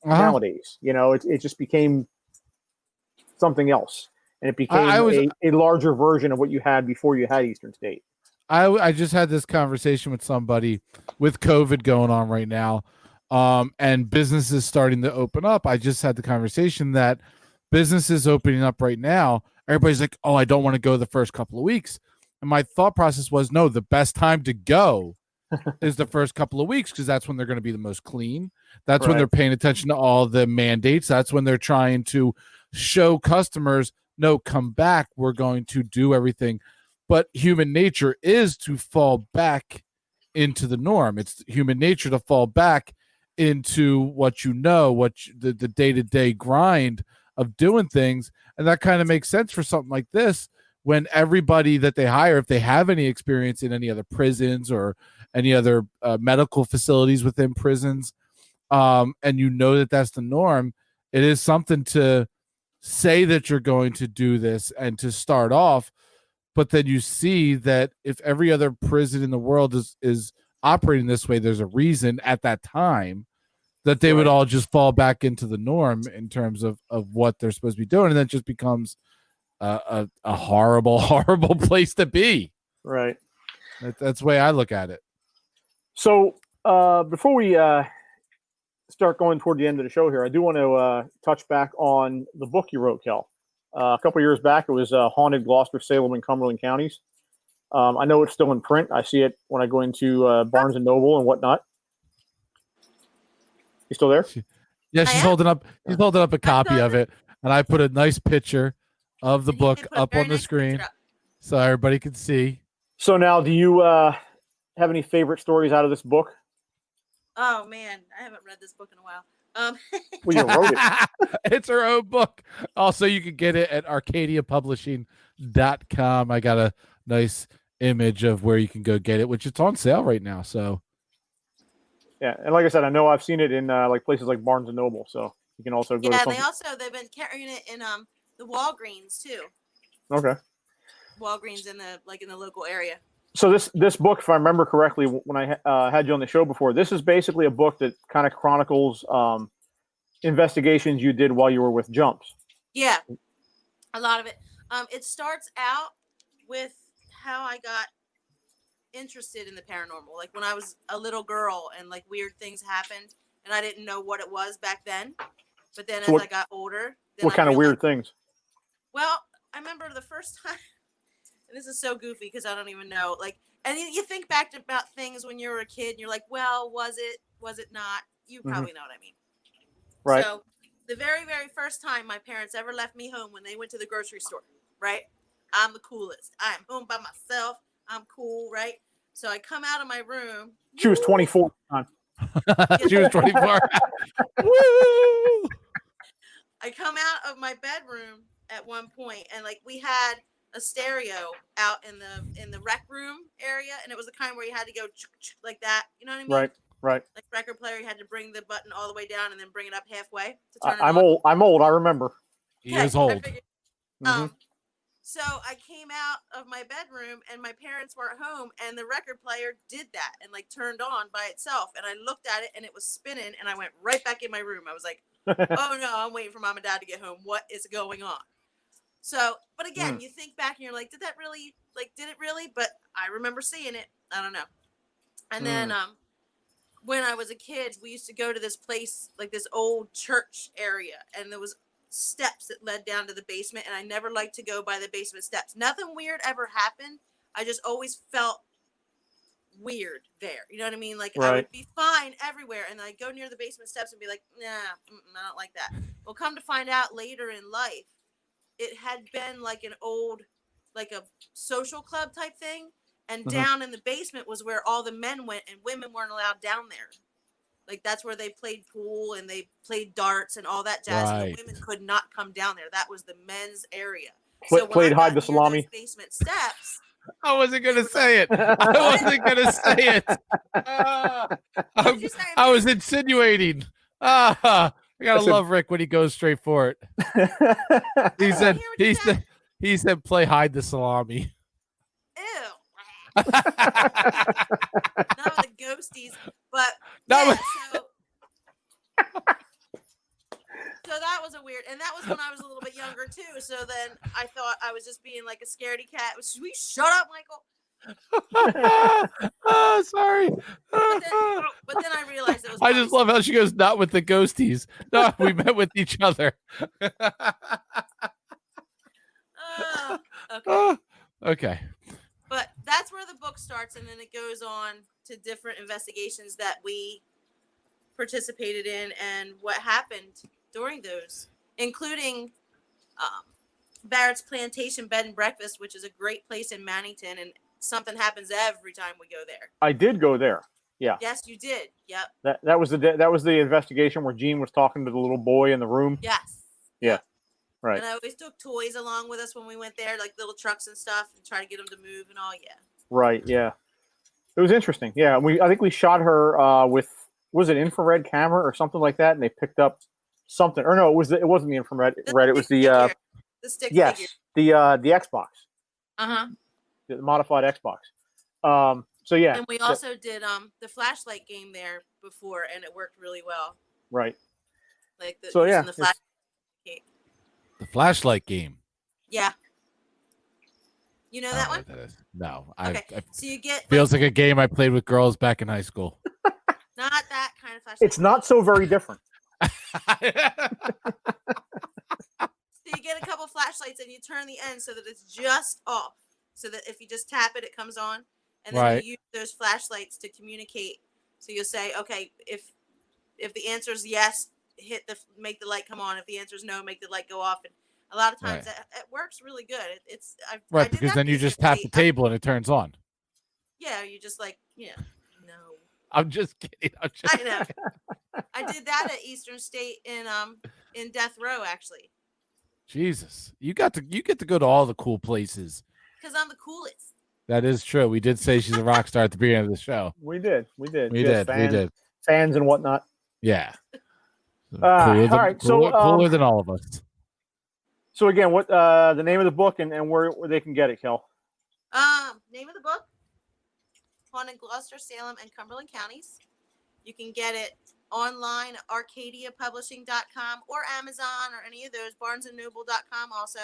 Speaker 1: nowadays. It just became something else, and it became a larger version of what you had before you had Eastern State.
Speaker 2: I just had this conversation with somebody with COVID going on right now, and businesses starting to open up. I just had the conversation that businesses opening up right now, everybody's like, oh, I don't want to go the first couple of weeks. And my thought process was, no, the best time to go is the first couple of weeks, because that's when they're going to be the most clean. That's when they're paying attention to all the mandates. That's when they're trying to show customers, no, come back. We're going to do everything. But human nature is to fall back into the norm. It's human nature to fall back into what the day-to-day grind of doing things. And that kind of makes sense for something like this, when everybody that they hire, if they have any experience in any other prisons or any other medical facilities within prisons, and that that's the norm, it is something to say that you're going to do this and to start off. But then you see that if every other prison in the world is operating this way, there's a reason at that time that they would all just fall back into the norm in terms of what they're supposed to be doing. And then it just becomes a horrible, horrible place to be.
Speaker 1: Right.
Speaker 2: That's the way I look at it.
Speaker 1: So before we start going toward the end of the show here, I do want to touch back on the book you wrote, Kel. A couple of years back, it was Haunted Gloucester, Salem, and Cumberland Counties. I know it's still in print. I see it when I go into Barnes and Noble and whatnot. You still there?
Speaker 2: Yeah, she's holding up a copy of it, and I put a nice picture of the book up on the screen so everybody can see.
Speaker 1: So now, do you have any favorite stories out of this book?
Speaker 3: Oh man, I haven't read this book in a while.
Speaker 1: Well, you wrote it.
Speaker 2: It's her own book. Also, you can get it at arcadiapublishing.com. I got a nice image of where you can go get it, which it's on sale right now. So
Speaker 1: yeah, and like I said, I know I've seen it in like places like Barnes and Noble, so you can also go.
Speaker 3: Yeah, they've been carrying it in the Walgreens too.
Speaker 1: Okay.
Speaker 3: Walgreens in the local area.
Speaker 1: So this book, if I remember correctly, when I had you on the show before, this is basically a book that kind of chronicles investigations you did while you were with Jumps.
Speaker 3: Yeah, a lot of it. It starts out with how I got interested in the paranormal, like when I was a little girl and like weird things happened and I didn't know what it was back then. But then I got older,
Speaker 1: what kind of weird things?
Speaker 3: Well, I remember the first time. And this is so goofy because I don't even know. Like, and you think back about things when you were a kid, and you're like, "Well, was it not?" You probably know what I mean,
Speaker 1: right?
Speaker 3: So, the very, very first time my parents ever left me home when they went to the grocery store, right? I'm the coolest. I am home by myself. I'm cool, right? So I come out of my room.
Speaker 1: She was 24.
Speaker 2: She was 24.
Speaker 3: Woo! I come out of my bedroom at one point, and like we had a stereo out in the rec room area, and it was the kind where you had to go like that, you know what I mean?
Speaker 1: Right.
Speaker 3: Like record player, you had to bring the button all the way down and then bring it up halfway to turn it
Speaker 1: I'm
Speaker 3: on.
Speaker 1: I'm old. I remember.
Speaker 2: He is old.
Speaker 3: So I came out of my bedroom and my parents weren't home, and the record player did that and like turned on by itself, and I looked at it and it was spinning, and I went right back in my room. I was like, oh no, I'm waiting for mom and dad to get home. What is going on? So, but again, you think back and you're like, did it really? But I remember seeing it. I don't know. And then when I was a kid, we used to go to this place, like this old church area, and there was steps that led down to the basement, and I never liked to go by the basement steps. Nothing weird ever happened. I just always felt weird there. You know what I mean? Like I would be fine everywhere, and I'd go near the basement steps and be like, nah, I don't like that. Well, come to find out later in life, it had been like an old like a social club type thing, and
Speaker 1: Mhm.
Speaker 3: down in the basement was where all the men went, and women weren't allowed down there. Like that's where they played pool and they played darts and all that jazz, and the
Speaker 2: Right.
Speaker 3: women could not come down there. That was the men's area.
Speaker 1: Pla-
Speaker 3: So when
Speaker 1: played
Speaker 3: I
Speaker 1: hide
Speaker 3: got
Speaker 1: the
Speaker 3: near those
Speaker 1: salami.
Speaker 3: basement steps,
Speaker 2: I wasn't gonna say it. I wasn't gonna say it.
Speaker 3: what did you say?
Speaker 2: I was insinuating. I gotta
Speaker 1: Listen.
Speaker 2: love Rick when he goes straight for it.
Speaker 3: I
Speaker 2: He
Speaker 3: didn't
Speaker 2: said
Speaker 3: hear what you said.
Speaker 2: he said play hide the salami.
Speaker 3: Ew. Not with the ghosties, but
Speaker 2: That
Speaker 3: yeah,
Speaker 2: was-
Speaker 3: so that was a weird, and that was when I was a little bit younger too. So then I thought I was just being like a scaredy cat. Will you shut up, Michael?
Speaker 2: Oh, sorry.
Speaker 3: But then I realized it was.
Speaker 2: I just love how she goes, not with the ghosties. No, we met with each other.
Speaker 3: Okay.
Speaker 2: Okay.
Speaker 3: But that's where the book starts, and then it goes on to different investigations that we participated in and what happened during those, including Barrett's Plantation Bed and Breakfast, which is a great place in Mannington, and something happens every time we go there.
Speaker 1: I did go there. Yeah.
Speaker 3: Yes, you did. Yep.
Speaker 1: That was the investigation where Gene was talking to the little boy in the room.
Speaker 3: Yes.
Speaker 1: Yeah.
Speaker 3: Yep.
Speaker 1: Right.
Speaker 3: And I always took toys along with us when we went there, like little trucks and stuff, and try to get them to move and all. Yeah.
Speaker 1: Right. Yeah. It was interesting. Yeah. I think we shot her with, was it infrared camera or something like that, and they picked up something. Or no, it wasn't the infrared. It was the
Speaker 3: stick
Speaker 1: yes,
Speaker 3: figure.
Speaker 1: the Xbox. The modified Xbox. So yeah.
Speaker 3: And we also did the flashlight game there before, and it worked really well.
Speaker 1: Right.
Speaker 3: Like
Speaker 1: so yeah.
Speaker 3: The flash.
Speaker 2: The flashlight game.
Speaker 3: Yeah. You know
Speaker 2: I
Speaker 3: that
Speaker 2: don't
Speaker 3: one?
Speaker 2: know what that is. No.
Speaker 3: Okay.
Speaker 2: I
Speaker 3: So you get
Speaker 2: feels like a game I played with girls back in high school.
Speaker 3: not that kind of flashlight.
Speaker 1: It's not so very different.
Speaker 3: So you get a couple flashlights and you turn the end so that it's just off. So that if you just tap it, it comes on. And then
Speaker 2: Right.
Speaker 3: you use those flashlights to communicate. So you'll say, okay, if the answer is yes, make the light come on. If the answer is no, make the light go off. And a lot of times it works really good. I did
Speaker 2: because
Speaker 3: that
Speaker 2: then you just tap the
Speaker 3: recently.
Speaker 2: table and it turns on.
Speaker 3: Yeah, you just like, no.
Speaker 2: I'm just kidding.
Speaker 3: I know. I did that at Eastern State in Death Row, actually.
Speaker 2: Jesus, you get to go to all the cool places.
Speaker 3: Because I'm the coolest.
Speaker 2: That is true. We did say she's a rock star at the beginning of the show.
Speaker 1: We did.
Speaker 2: We did.
Speaker 1: Fans and whatnot.
Speaker 2: Yeah.
Speaker 1: All right.
Speaker 2: Cooler than all of us.
Speaker 1: So again, what the name of the book and where they can get it, Kel?
Speaker 3: Name of the book: Haunted Gloucester, Salem, and Cumberland Counties. You can get it online at arcadiapublishing.com or Amazon or any of those, barnesandnoble.com also.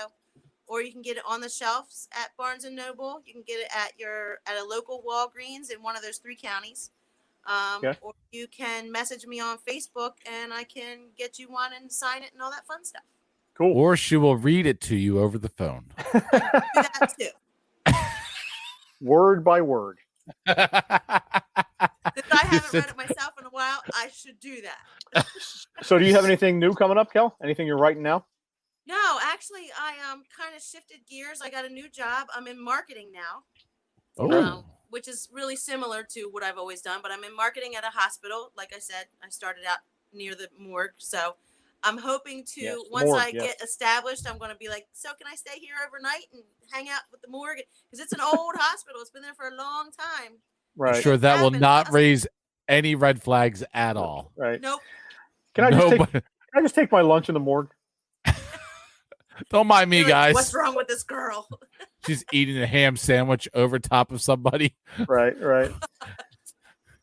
Speaker 3: Or you can get it on the shelves at Barnes and Noble. You can get it at a local Walgreens in one of those 3 counties.
Speaker 1: Okay.
Speaker 3: Or you can message me on Facebook and I can get you one and sign it and all that fun stuff.
Speaker 1: Cool.
Speaker 2: Or she will read it to you over the phone.
Speaker 3: Do that too.
Speaker 1: Word by word.
Speaker 3: Since I haven't read it myself in a while, I should do that.
Speaker 1: So do you have anything new coming up, Kel? Anything you're writing now?
Speaker 3: No, actually, I kind of shifted gears. I got a new job. I'm in marketing now.
Speaker 2: Oh.
Speaker 3: Which is really similar to what I've always done, but I'm in marketing at a hospital. Like I said, I started out near the morgue. So I'm hoping to, once I get established, I'm going to be like, so can I stay here overnight and hang out with the morgue? Because it's an old hospital. It's been there for a long time.
Speaker 1: Right.
Speaker 2: I'm sure that will not raise any red flags at all.
Speaker 1: Right.
Speaker 3: Nope.
Speaker 1: Can I just take my lunch in the morgue?
Speaker 2: Don't mind me, guys.
Speaker 3: What's wrong with this girl?
Speaker 2: She's eating a ham sandwich over top of somebody.
Speaker 1: Right. All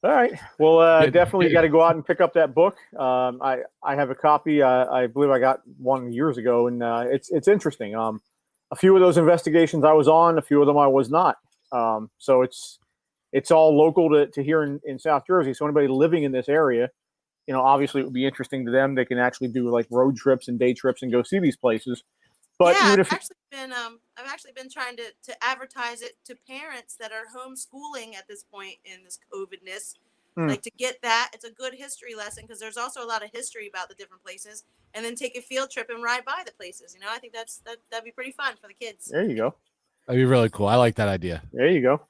Speaker 1: right. Well, definitely got to go out and pick up that book. I have a copy. I believe I got one years ago, and it's interesting. A few of those investigations I was on, a few of them I was not. So it's all local to here in South Jersey. So anybody living in this area, obviously it would be interesting to them. They can actually do like road trips and day trips and go see these places. But
Speaker 3: yeah,
Speaker 1: even if
Speaker 3: I've actually been trying to advertise it to parents that are homeschooling at this point in this COVIDness. Like to get that, it's a good history lesson because there's also a lot of history about the different places, and then take a field trip and ride by the places. I think that'd be pretty fun for the kids.
Speaker 1: There you go.
Speaker 2: That'd be really cool. I like that idea.
Speaker 1: There you go.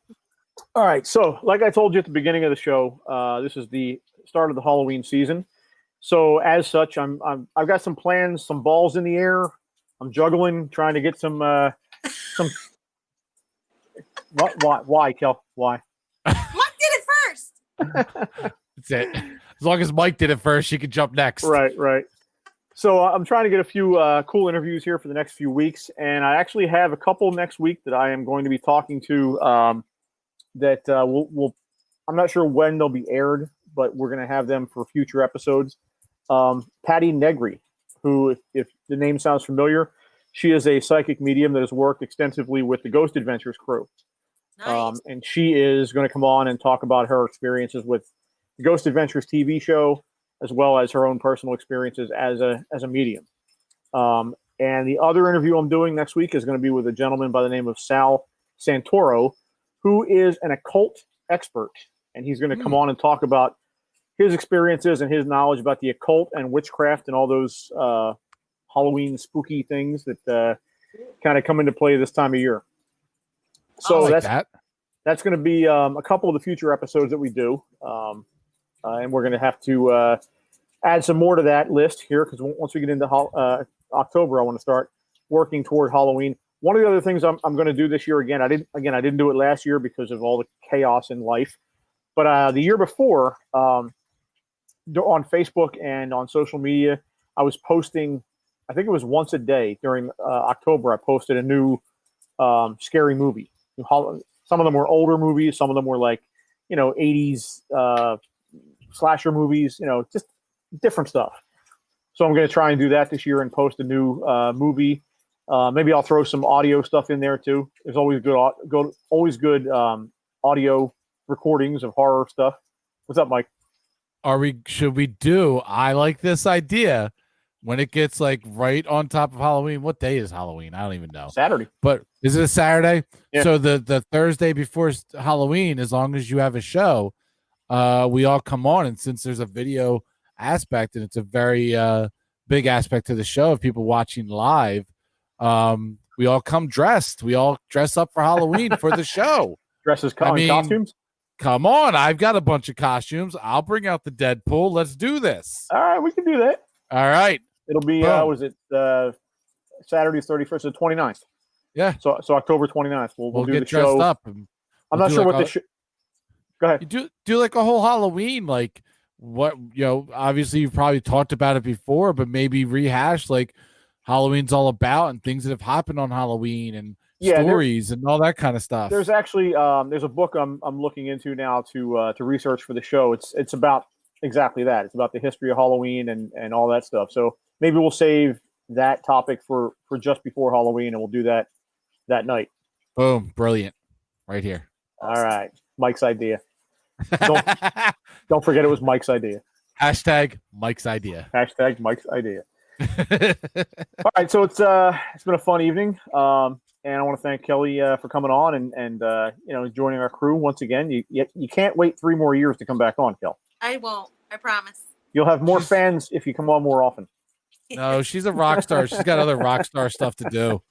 Speaker 1: All right. So, like I told you at the beginning of the show, this is the start of the Halloween season. So, as such, I've got some plans, some balls in the air. I'm juggling, trying to get some. Why, Kel? Why?
Speaker 3: Mike did it first.
Speaker 2: That's it. As long as Mike did it first, she could jump next.
Speaker 1: Right. So I'm trying to get a few cool interviews here for the next few weeks, and I actually have a couple next week that I am going to be talking to. We'll I'm not sure when they'll be aired, but we're going to have them for future episodes. Patty Negri, who, if the name sounds familiar, she is a psychic medium that has worked extensively with the Ghost Adventures crew.
Speaker 3: Nice.
Speaker 1: And she is going to come on and talk about her experiences with the Ghost Adventures TV show, as well as her own personal experiences as a medium. And the other interview I'm doing next week is going to be with a gentleman by the name of Sal Santoro, who is an occult expert. And he's going to come on and talk about his experiences and his knowledge about the occult and witchcraft and all those Halloween spooky things that kind of come into play this time of year. So that's going to be a couple of the future episodes that we do. And we're going to have to add some more to that list here, because once we get into October, I want to start working toward Halloween. One of the other things I'm going to do this year, I didn't do it last year because of all the chaos in life, but the year before, on Facebook and on social media, I was posting, I think it was once a day during October. I posted a new scary movie. Some of them were older movies, some of them were like 80s slasher movies, just different stuff. So I'm going to try and do that this year and post a new movie. Maybe I'll throw some audio stuff in there too. There's always good audio recordings of horror stuff. What's up, Mike?
Speaker 2: Should we do? I like this idea. When it gets like right on top of Halloween. What day is Halloween? I don't even know.
Speaker 1: Saturday.
Speaker 2: But is it a Saturday?
Speaker 1: Yeah.
Speaker 2: So the Thursday before Halloween, as long as you have a show, we all come on. And since there's a video aspect and it's a very big aspect to the show of people watching live, we all come dressed. We all dress up for Halloween for the show.
Speaker 1: Costumes?
Speaker 2: Come on. I've got a bunch of costumes. I'll bring out the Deadpool. Let's do this.
Speaker 1: All right, we can do that.
Speaker 2: All right.
Speaker 1: It'll be, Saturday 31st to 29th.
Speaker 2: Yeah.
Speaker 1: So October 29th. We'll do
Speaker 2: get
Speaker 1: the
Speaker 2: dressed
Speaker 1: show.
Speaker 2: Up.
Speaker 1: I'm not sure what the show. Go ahead.
Speaker 2: You do like a whole Halloween, like what, obviously you've probably talked about it before, but maybe rehash like Halloween's all about and things that have happened on Halloween and stories and all that kind of stuff.
Speaker 1: There's actually, there's a book I'm looking into now to research for the show. It's about exactly that. It's about the history of Halloween and all that stuff. So maybe we'll save that topic for just before Halloween, and we'll do that night.
Speaker 2: Boom. Brilliant. Right here.
Speaker 1: All right. Mike's idea. Don't forget it was Mike's idea.
Speaker 2: Hashtag Mike's idea.
Speaker 1: Hashtag Mike's idea. All right. So it's been a fun evening. And I want to thank Kelly for coming on and joining our crew once again. You can't wait 3 more years to come back on, Kel.
Speaker 3: I won't. I promise.
Speaker 1: You'll have more fans if you come on more often.
Speaker 2: No, she's a rock star. She's got other rock star stuff to do.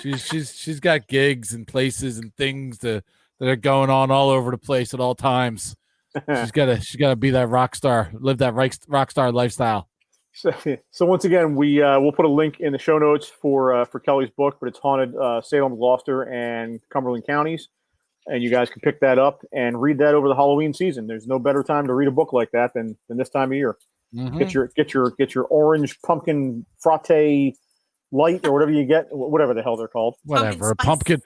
Speaker 2: She's got gigs and places and things that are going on all over the place at all times. She's gotta be that rock star, live that rock star lifestyle.
Speaker 1: So once again, we'll put a link in the show notes for Kelly's book, but it's Haunted Salem, Gloucester, and Cumberland Counties, and you guys can pick that up and read that over the Halloween season. There's no better time to read a book like that than this time of year. Mm-hmm. Get your orange pumpkin frappe light or whatever you get, whatever the hell they're called.
Speaker 2: Whatever. Pumpkin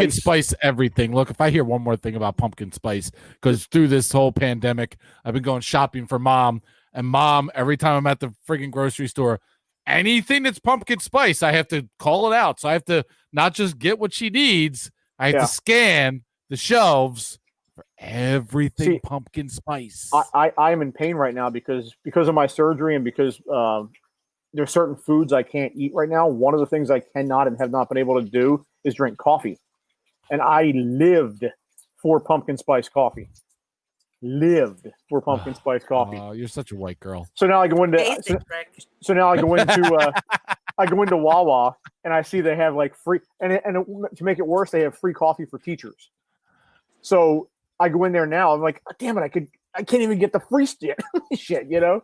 Speaker 2: spice everything. Look, if I hear one more thing about pumpkin spice, because through this whole pandemic, I've been going shopping for mom. And mom, every time I'm at the friggin' grocery store, anything that's pumpkin spice, I have to call it out. So I have to not just get what she needs, I have to scan the shelves for everything pumpkin spice.
Speaker 1: I'm in pain right now because of my surgery and because there's certain foods I can't eat right now. One of the things I cannot and have not been able to do is drink coffee. And I lived for pumpkin spice coffee.
Speaker 2: Oh, you're such a white girl.
Speaker 1: So now I go into I go into Wawa and I see they have like free, to make it worse, they have free coffee for teachers. So I go in there now. I'm like, oh, damn it, I can't even get the free shit, you know?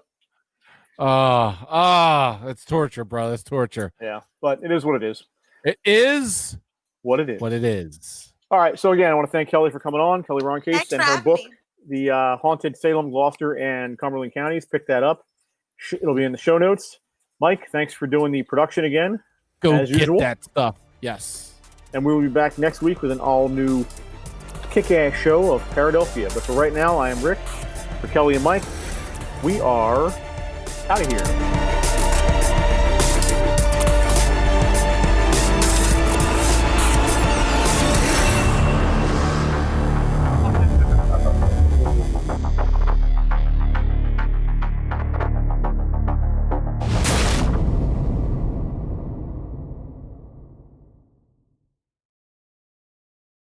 Speaker 2: That's torture, bro. That's torture.
Speaker 1: Yeah, but it is what it is.
Speaker 2: It is
Speaker 1: what it is.
Speaker 2: What it is.
Speaker 1: All right. So again, I want to thank Kelly for coming on. Kelly Roncase
Speaker 3: Thanks
Speaker 1: and
Speaker 3: for
Speaker 1: her
Speaker 3: having
Speaker 1: book,
Speaker 3: me.
Speaker 1: The Haunted Salem, Gloucester, and Cumberland Counties. Pick that up. It'll be in the show notes. Mike, thanks for doing the production again.
Speaker 2: Go
Speaker 1: as
Speaker 2: get
Speaker 1: usual.
Speaker 2: that stuff. Yes.
Speaker 1: And we will be back next week with an all-new kick-ass show of Paradelphia. But for right now, I am Rick. For Kelly and Mike, we are out of here.